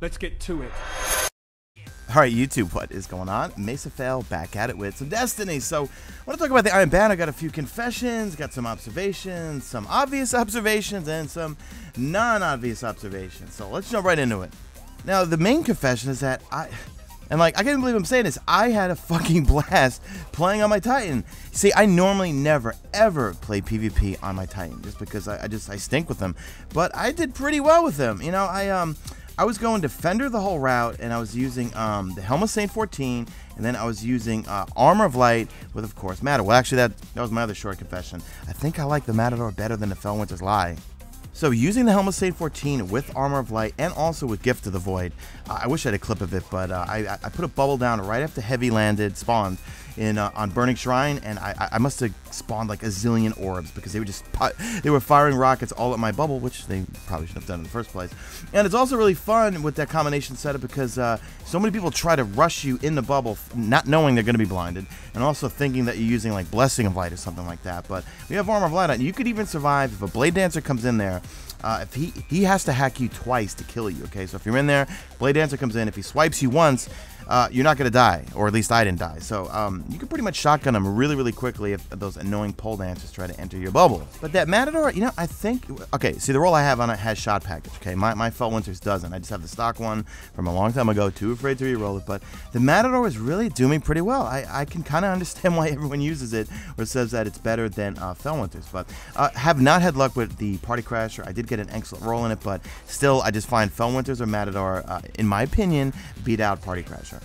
Let's get to it. Alright YouTube, what is going on? Mesa Fail back at it with some Destiny. So, I want to talk about the Iron Banner. I got a few confessions, got some observations, some obvious observations, and some non-obvious observations. So, let's jump right into it. Now, the main confession is that I can't believe I'm saying this, I had a fucking blast playing on my Titan. See, I normally never, ever play PvP on my Titan, just because I stink with them. But I did pretty well with them. You know, I was going Defender the whole route, and I was using the Helm of Saint 14, and then I was using Armor of Light with, of course, Matador. Well, actually, that was my other short confession. I think I like the Matador better than the Fellwinter's Lie. So, using the Helm of Saint 14 with Armor of Light and also with Gift of the Void, I wish I had a clip of it, but I put a bubble down right after Heavy landed, spawned on Burning Shrine, and I must have spawned like a zillion orbs because they were firing rockets all at my bubble, which they probably shouldn't have done in the first place. And it's also really fun with that combination setup because so many people try to rush you in the bubble, not knowing they're going to be blinded, and also thinking that you're using like Blessing of Light or something like that. But we have Armor of Light on. You could even survive if a Blade Dancer comes in there. If he has to hack you twice to kill you, okay? So if you're in there, Blade Dancer comes in. If he swipes you once, you're not going to die, or at least I didn't die. So you can pretty much shotgun him really, really quickly if those annoying pole dancers try to enter your bubble. But that Matador, you know, I think, okay, see, the roll I have on it has shot package, okay? My Fellwinter's doesn't. I just have the stock one from a long time ago, too afraid to re-roll it. But the Matador is really doing me pretty well. I can kind of understand why everyone uses it or says that it's better than Fellwinter's. But have not had luck with the Party Crasher. I did get an excellent roll in it, but still, I just find Fellwinter's or Matador, in my opinion, beat out Party Crasher.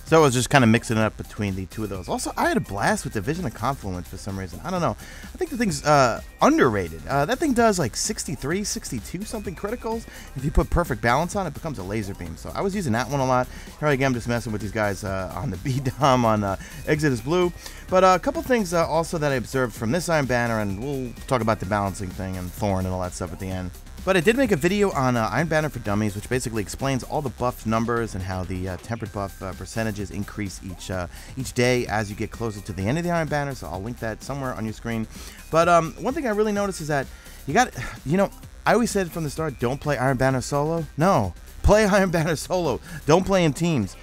So I was just kind of mixing it up between the two of those. Also, I had a blast with Division of Confluence for some reason. I don't know. I think the thing's underrated. That thing does like 63, 62 something criticals. If you put perfect balance on it, it becomes a laser beam. So I was using that one a lot. Here again, I'm just messing with these guys on the B-Dom on Exodus Blue. But a couple things also that I observed from this Iron Banner, and we'll talk about the balancing thing and Thorn and all that stuff at the end. But I did make a video on Iron Banner for Dummies, which basically explains all the buff numbers and how the tempered buff percentages increase each day as you get closer to the end of the Iron Banner. So I'll link that somewhere on your screen. But one thing I really noticed is that you know, I always said from the start, don't play Iron Banner solo. No, play Iron Banner solo. Don't play in teams.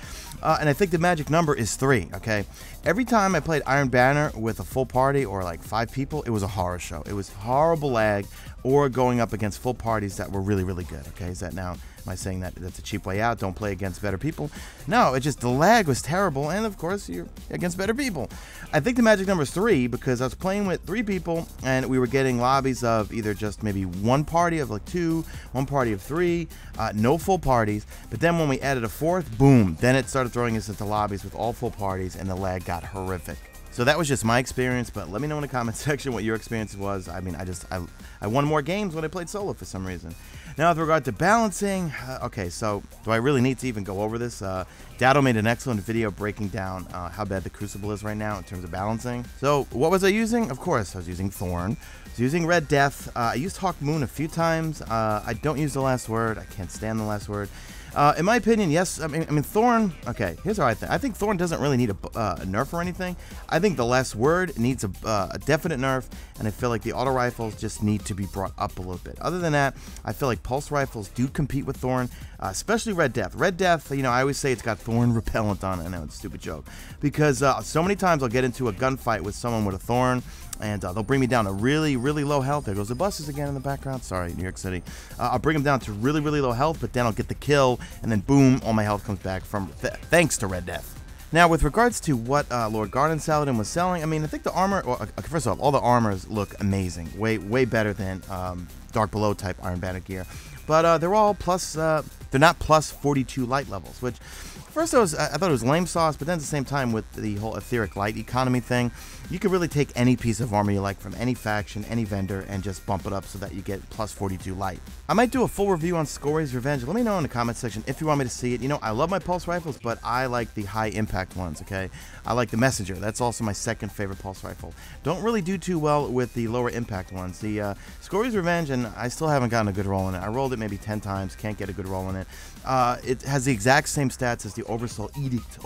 And I think the magic number is 3, okay? Every time I played Iron Banner with a full party or like 5 people, it was a horror show. It was horrible lag or going up against full parties that were really, really good, okay? Is that now, am I saying that that's a cheap way out? Don't play against better people? No, it just, the lag was terrible, and of course, you're against better people. I think the magic number is 3 because I was playing with 3 people, and we were getting lobbies of either just maybe one party of like 2, one party of 3, no full parties, but then when we added a 4th, boom, then it started throwing us into lobbies with all full parties, and the lag got horrific. So that was just my experience, but let me know in the comment section what your experience was. I mean, I won more games when I played solo for some reason. Now, with regard to balancing, okay, so do I really need to even go over this? Dado made an excellent video breaking down how bad the Crucible is right now in terms of balancing. So what was I using? Of course, I was using Thorn. I was using Red Death. I used Hawk Moon a few times. I don't use the last word. I can't stand the last word. In my opinion, yes. I mean, Thorn. Okay, here's how I think. I think Thorn doesn't really need a nerf or anything. I think the last word needs a definite nerf, and I feel like the auto rifles just need to be brought up a little bit. Other than that, I feel like pulse rifles do compete with Thorn, especially Red Death. Red Death, you know, I always say it's got Thorn repellent on it. I know it's a stupid joke because so many times I'll get into a gunfight with someone with a Thorn, and they'll bring me down to really, really low health. There goes the buses again in the background. Sorry, New York City. I'll bring them down to really, really low health, but then I'll get the kill, and then boom, all my health comes back from thanks to Red Death. Now, with regards to what Lord Garden Saladin was selling, I mean, I think the armor, well, first off, all the armors look amazing. Way better than Dark Below type Iron Banner gear. But they're all plus, they're not plus 42 light levels, which first I thought it was lame sauce, but then at the same time with the whole etheric light economy thing, you could really take any piece of armor you like from any faction, any vendor, and just bump it up so that you get plus 42 light. I might do a full review on Scory's Revenge. Let me know in the comment section if you want me to see it. You know, I love my pulse rifles, but I like the high impact ones, okay? I like the Messenger. That's also my second favorite pulse rifle. Don't really do too well with the lower impact ones. The Scory's Revenge, and I still haven't gotten a good roll in it. I rolled it maybe 10 times, can't get a good roll in it. It has the exact same stats as the Oversoul Edict.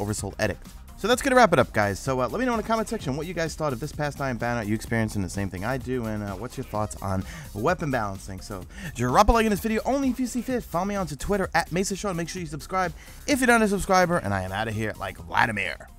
So that's going to wrap it up, guys. So let me know in the comment section what you guys thought of this past Iron Banner. Are you experiencing the same thing I do? And what's your thoughts on weapon balancing? So drop a like in this video only if you see fit. Follow me on Twitter at Mesa Show and make sure you subscribe if you're not a subscriber. And I am out of here like Vladimir.